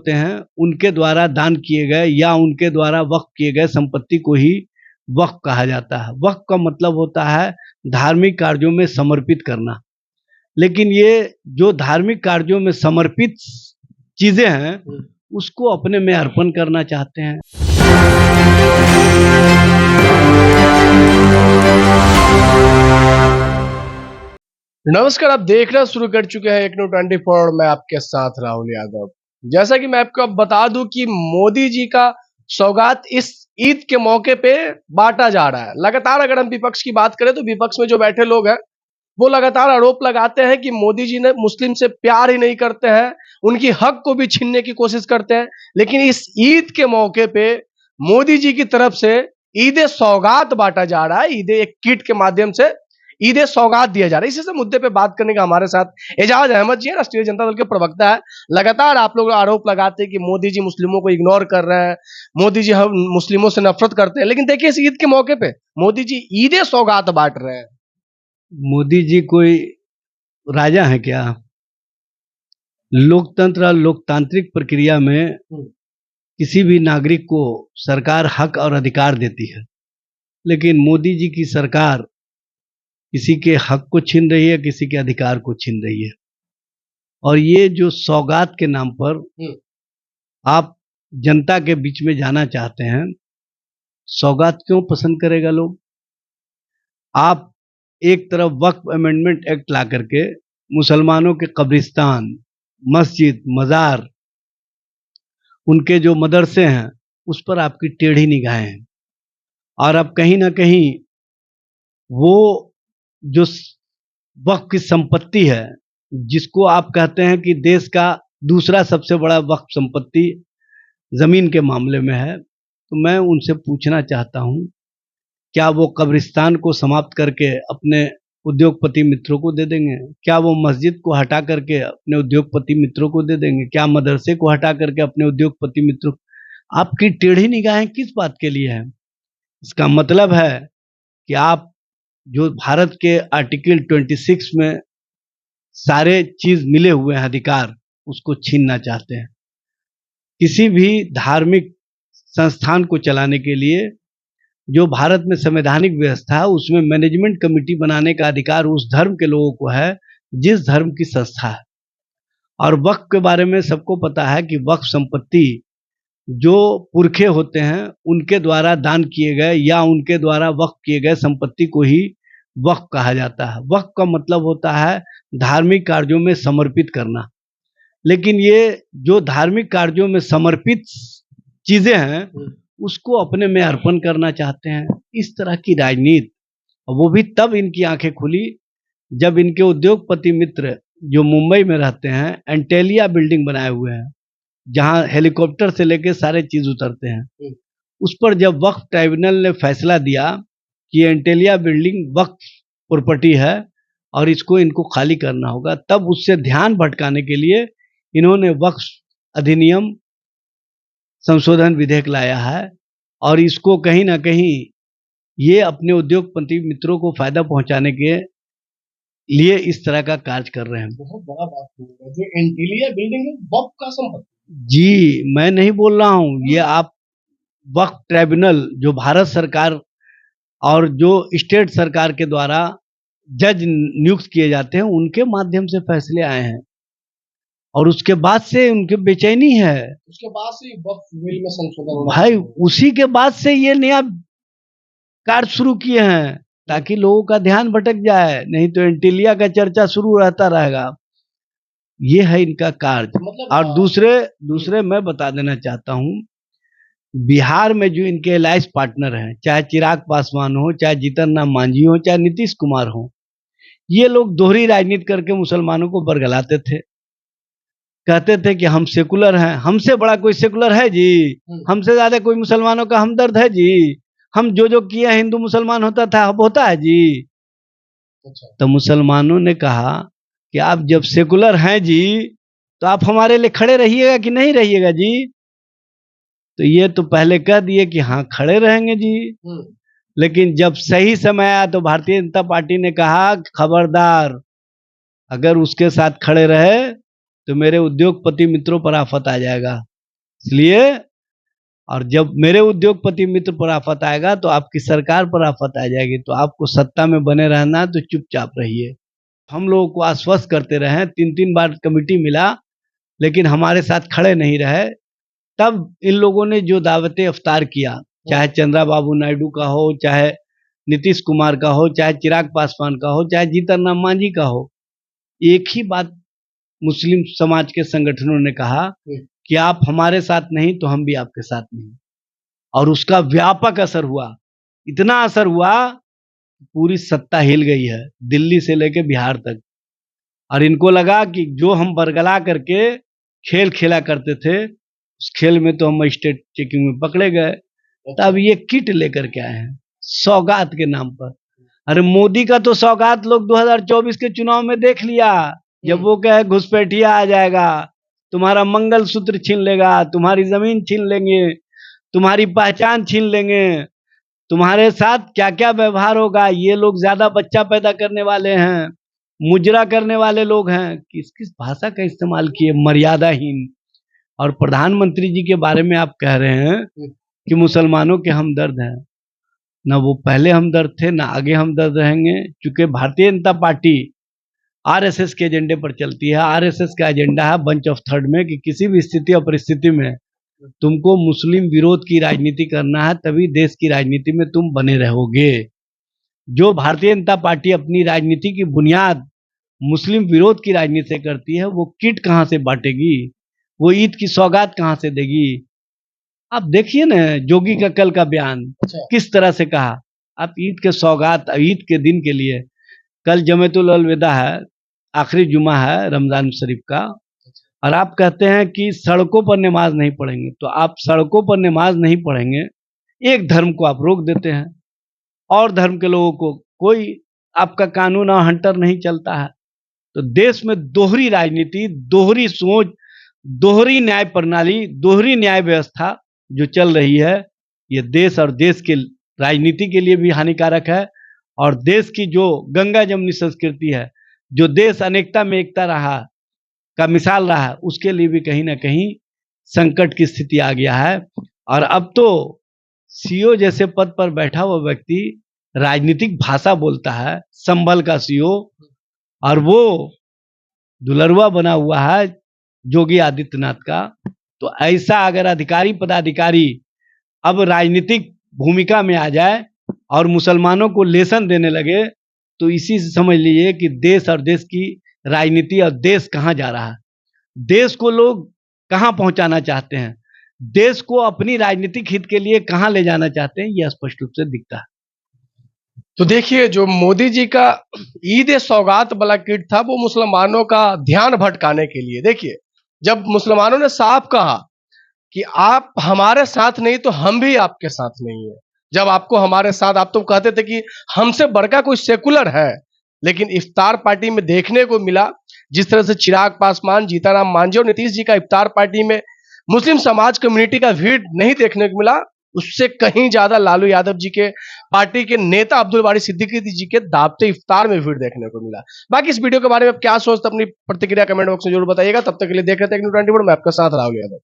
होते हैं उनके द्वारा दान किए गए या उनके द्वारा वक्फ किए गए संपत्ति को ही वक्फ कहा जाता है। वक्फ का मतलब होता है धार्मिक कार्यों में समर्पित करना। लेकिन ये जो धार्मिक कार्यों में समर्पित चीजें हैं उसको अपने में अर्पण करना चाहते हैं। नमस्कार, आप देखना शुरू कर चुके हैं टेक्नो 24 और मैं आपके साथ राहुल यादव। जैसा कि मैं आपको अब बता दूं कि मोदी जी का सौगात इस ईद के मौके पे बांटा जा रहा है। लगातार अगर हम विपक्ष की बात करें तो विपक्ष में जो बैठे लोग हैं वो लगातार आरोप लगाते हैं कि मोदी जी ने मुस्लिम से प्यार ही नहीं करते हैं, उनकी हक को भी छीनने की कोशिश करते हैं। लेकिन इस ईद के मौके पे मोदी जी की तरफ से ईद सौगात बांटा जा रहा है। ईद एक किट के माध्यम से ईद सौगात दिया जा रहा है। इसी से मुद्दे पे बात करने का हमारे साथ एजाज अहमद जी है, राष्ट्रीय जनता दल के प्रवक्ता है। लगातार आप लोग आरोप लगाते हैं कि मोदी जी मुस्लिमों को इग्नोर कर रहे हैं, मोदी जी हम मुस्लिमों से नफरत करते हैं। लेकिन देखिए इस ईद के मौके पे मोदी जी ईद सौगात बांट रहे हैं। मोदी जी कोई राजा है क्या? लोकतंत्र और लोकतांत्रिक प्रक्रिया में किसी भी नागरिक को सरकार हक और अधिकार देती है, लेकिन मोदी जी की सरकार किसी के हक को छीन रही है, किसी के अधिकार को छीन रही है। और ये जो सौगात के नाम पर आप जनता के बीच में जाना चाहते हैं, सौगात क्यों पसंद करेगा लोग? आप एक तरफ वक्फ अमेंडमेंट एक्ट ला करके मुसलमानों के कब्रिस्तान, मस्जिद, मज़ार, उनके जो मदरसे हैं उस पर आपकी टेढ़ी निगाहें हैं। और अब कहीं ना कहीं वो जो वक्फ की संपत्ति है, जिसको आप कहते हैं कि देश का दूसरा सबसे बड़ा वक्फ संपत्ति जमीन के मामले में है, तो मैं उनसे पूछना चाहता हूं, क्या वो कब्रिस्तान को समाप्त करके अपने उद्योगपति मित्रों को दे देंगे? क्या वो मस्जिद को हटा करके अपने उद्योगपति मित्रों को दे देंगे? क्या मदरसे को हटा करके अपने उद्योगपति मित्रों? आपकी टेढ़ी निगाहें किस बात के लिए है? इसका मतलब है कि आप जो भारत के आर्टिकल 26 में सारे चीज मिले हुए हैं अधिकार, उसको छीनना चाहते हैं। किसी भी धार्मिक संस्थान को चलाने के लिए जो भारत में संवैधानिक व्यवस्था है उसमें मैनेजमेंट कमेटी बनाने का अधिकार उस धर्म के लोगों को है जिस धर्म की संस्था है। और वक्फ के बारे में सबको पता है कि वक्फ संपत्ति जो पुरखे होते हैं उनके द्वारा दान किए गए या उनके द्वारा वक्फ किए गए संपत्ति को ही वक्फ कहा जाता है। वक्फ का मतलब होता है धार्मिक कार्यों में समर्पित करना। लेकिन ये जो धार्मिक कार्यों में समर्पित चीजें हैं उसको अपने में अर्पण करना चाहते हैं। इस तरह की राजनीति, वो भी तब इनकी आंखें खुली जब इनके उद्योगपति मित्र जो मुंबई में रहते हैं एंटेलिया बिल्डिंग बनाए हुए हैं, जहां हेलीकॉप्टर से लेके सारे चीज उतरते हैं, उस पर जब वक्फ ट्राइब्यूनल ने फैसला दिया कि एंटेलिया बिल्डिंग वक्फ प्रॉपर्टी है और इसको इनको खाली करना होगा, तब उससे ध्यान भटकाने के लिए इन्होंने वक्फ अधिनियम संशोधन विधेयक लाया है। और इसको कहीं ना कहीं ये अपने उद्योगपति मित्रों को फायदा पहुंचाने के लिए इस तरह का कार्य कर रहे हैं। बहुत बड़ा बात है जो एंटीलिया बिल्डिंग है वक्फ का संपत्ति। जी, मैं नहीं बोल रहा हूं, ये आप वक्फ ट्राइब्यूनल जो भारत सरकार और जो स्टेट सरकार के द्वारा जज नियुक्त किए जाते हैं उनके माध्यम से फैसले आए हैं और उसके बाद से उनकी बेचैनी है। उसके बाद से वक्फ बिल में संशोधन भाई, उसी के बाद से ये नया कार्य शुरू किए हैं ताकि लोगों का ध्यान भटक जाए, नहीं तो एंटीलिया का चर्चा शुरू रहता रहेगा। ये है इनका कार्य। मतलब और दूसरे मैं बता देना चाहता हूं, बिहार में जो इनके एलायंस पार्टनर हैं, चाहे चिराग पासवान हो, चाहे जीतन राम मांझी हो, चाहे नीतीश कुमार हो, ये लोग दोहरी राजनीति करके मुसलमानों को बरगलाते थे। कहते थे कि हम सेकुलर हैं, हमसे बड़ा कोई सेकुलर है जी? हमसे ज्यादा कोई मुसलमानों का हमदर्द है जी? हम जो किए हिंदू मुसलमान होता था अब होता है जी? अच्छा। तो मुसलमानों ने कहा कि आप जब सेकुलर हैं जी तो आप हमारे लिए खड़े रहिएगा कि नहीं रहिएगा जी? तो ये तो पहले कह दिए कि हाँ खड़े रहेंगे जी। लेकिन जब सही समय आया तो भारतीय जनता पार्टी ने कहा खबरदार, अगर उसके साथ खड़े रहे तो मेरे उद्योगपति मित्रों पर आफत आ जाएगा। इसलिए, और जब मेरे उद्योगपति मित्र पर आफत आएगा तो आपकी सरकार पर आफत आ जाएगी। तो आपको सत्ता में बने रहना है तो चुपचाप रहिए। हम लोगों को आश्वस्त करते रहे, 3-3 बार कमेटी मिला, लेकिन हमारे साथ खड़े नहीं रहे। तब इन लोगों ने जो दावत इफ्तार किया, चाहे चंद्रा बाबू नायडू का हो, चाहे नीतीश कुमार का हो, चाहे चिराग पासवान का हो, चाहे जीतन राम मांझी का हो, एक ही बात मुस्लिम समाज के संगठनों ने कहा कि आप हमारे साथ नहीं तो हम भी आपके साथ नहीं। और उसका व्यापक असर हुआ, इतना असर हुआ, पूरी सत्ता हिल गई है, दिल्ली से लेके बिहार तक। और इनको लगा कि जो हम बरगला करके खेल खेला करते थे, उस खेल में तो हम मजिस्ट्रेट चेकिंग में पकड़े गए। तब ये किट लेकर के आए हैं सौगात के नाम पर। अरे मोदी का तो सौगात लोग 2024 के चुनाव में देख लिया, जब वो कहे घुसपैठिया आ जाएगा, तुम्हारा मंगलसूत्र छीन लेगा, तुम्हारी जमीन छीन लेंगे, तुम्हारी पहचान छीन लेंगे, तुम्हारे साथ क्या क्या व्यवहार होगा, ये लोग ज्यादा बच्चा पैदा करने वाले हैं, मुजरा करने वाले लोग हैं। किस किस भाषा का इस्तेमाल किए, मर्यादाहीन। और प्रधानमंत्री जी के बारे में आप कह रहे हैं कि मुसलमानों के हमदर्द हैं। ना वो पहले हमदर्द थे, ना आगे हमदर्द रहेंगे, क्योंकि भारतीय जनता पार्टी आरएसएस के एजेंडे पर चलती है। आरएसएस का एजेंडा है बंच ऑफ थर्ड में कि किसी भी स्थिति और परिस्थिति में तुमको मुस्लिम विरोध की राजनीति करना है, तभी देश की राजनीति में तुम बने रहोगे। जो भारतीय जनता पार्टी अपनी राजनीति की बुनियाद मुस्लिम विरोध की राजनीति से करती है, वो किट कहां से बांटेगी, वो ईद की सौगात कहां से देगी? आप देखिए ना जोगी का कल का बयान किस तरह से कहा। आप ईद के सौगात, ईद के दिन के लिए, कल जमेतुल अलविदा है, आखिरी जुमा है रमजान शरीफ का, और आप कहते हैं कि सड़कों पर नमाज नहीं पढ़ेंगे। तो आप सड़कों पर नमाज नहीं पढ़ेंगे, एक धर्म को आप रोक देते हैं, और धर्म के लोगों को कोई आपका कानून और हंटर नहीं चलता है। तो देश में दोहरी राजनीति, दोहरी सोच, दोहरी न्याय प्रणाली, दोहरी न्याय व्यवस्था जो चल रही है, ये देश और देश के राजनीति के लिए भी हानिकारक है। और देश की जो गंगा जमुनी संस्कृति है, जो देश अनेकता में एकता रहा का मिसाल रहा है, उसके लिए भी कहीं ना कहीं संकट की स्थिति आ गया है। और अब तो सीओ जैसे पद पर बैठा हुआ व्यक्ति राजनीतिक भाषा बोलता है, संभल का सीओ, और वो दुलरुआ बना हुआ है योगी आदित्यनाथ का। तो ऐसा अगर अधिकारी पदाधिकारी अब राजनीतिक भूमिका में आ जाए और मुसलमानों को लेसन देने लगे, तो इसी से समझ लीजिए कि देश और देश की राजनीति और देश कहां जा रहा है, देश को लोग कहां पहुंचाना चाहते हैं, देश को अपनी राजनीतिक हित के लिए कहां ले जाना चाहते हैं, यह स्पष्ट रूप से दिखता है। तो देखिए, जो मोदी जी का ईद सौगात वाला किट था, वो मुसलमानों का ध्यान भटकाने के लिए। देखिए, जब मुसलमानों ने साफ कहा कि आप हमारे साथ नहीं तो हम भी आपके साथ नहीं है, जब आपको हमारे साथ, आप तो कहते थे कि हमसे बढ़कर कोई सेकुलर है, लेकिन इफ्तार पार्टी में देखने को मिला जिस तरह से चिराग पासवान, जीतन राम मांझी और नीतीश जी का इफ्तार पार्टी में मुस्लिम समाज कम्युनिटी का भीड़ नहीं देखने को मिला, उससे कहीं ज्यादा लालू यादव जी के पार्टी के नेता अब्दुल बारी सिद्दीकी जी के दावते इफ्तार में भीड़ देखने को मिला। बाकी इस वीडियो के बारे में आप क्या सोचते, अपनी प्रतिक्रिया कमेंट बॉक्स में जरूर बताइएगा। तब तक के लिए देख रहे थे न्यूज़24, मैं आपका साथ राहुल यादव।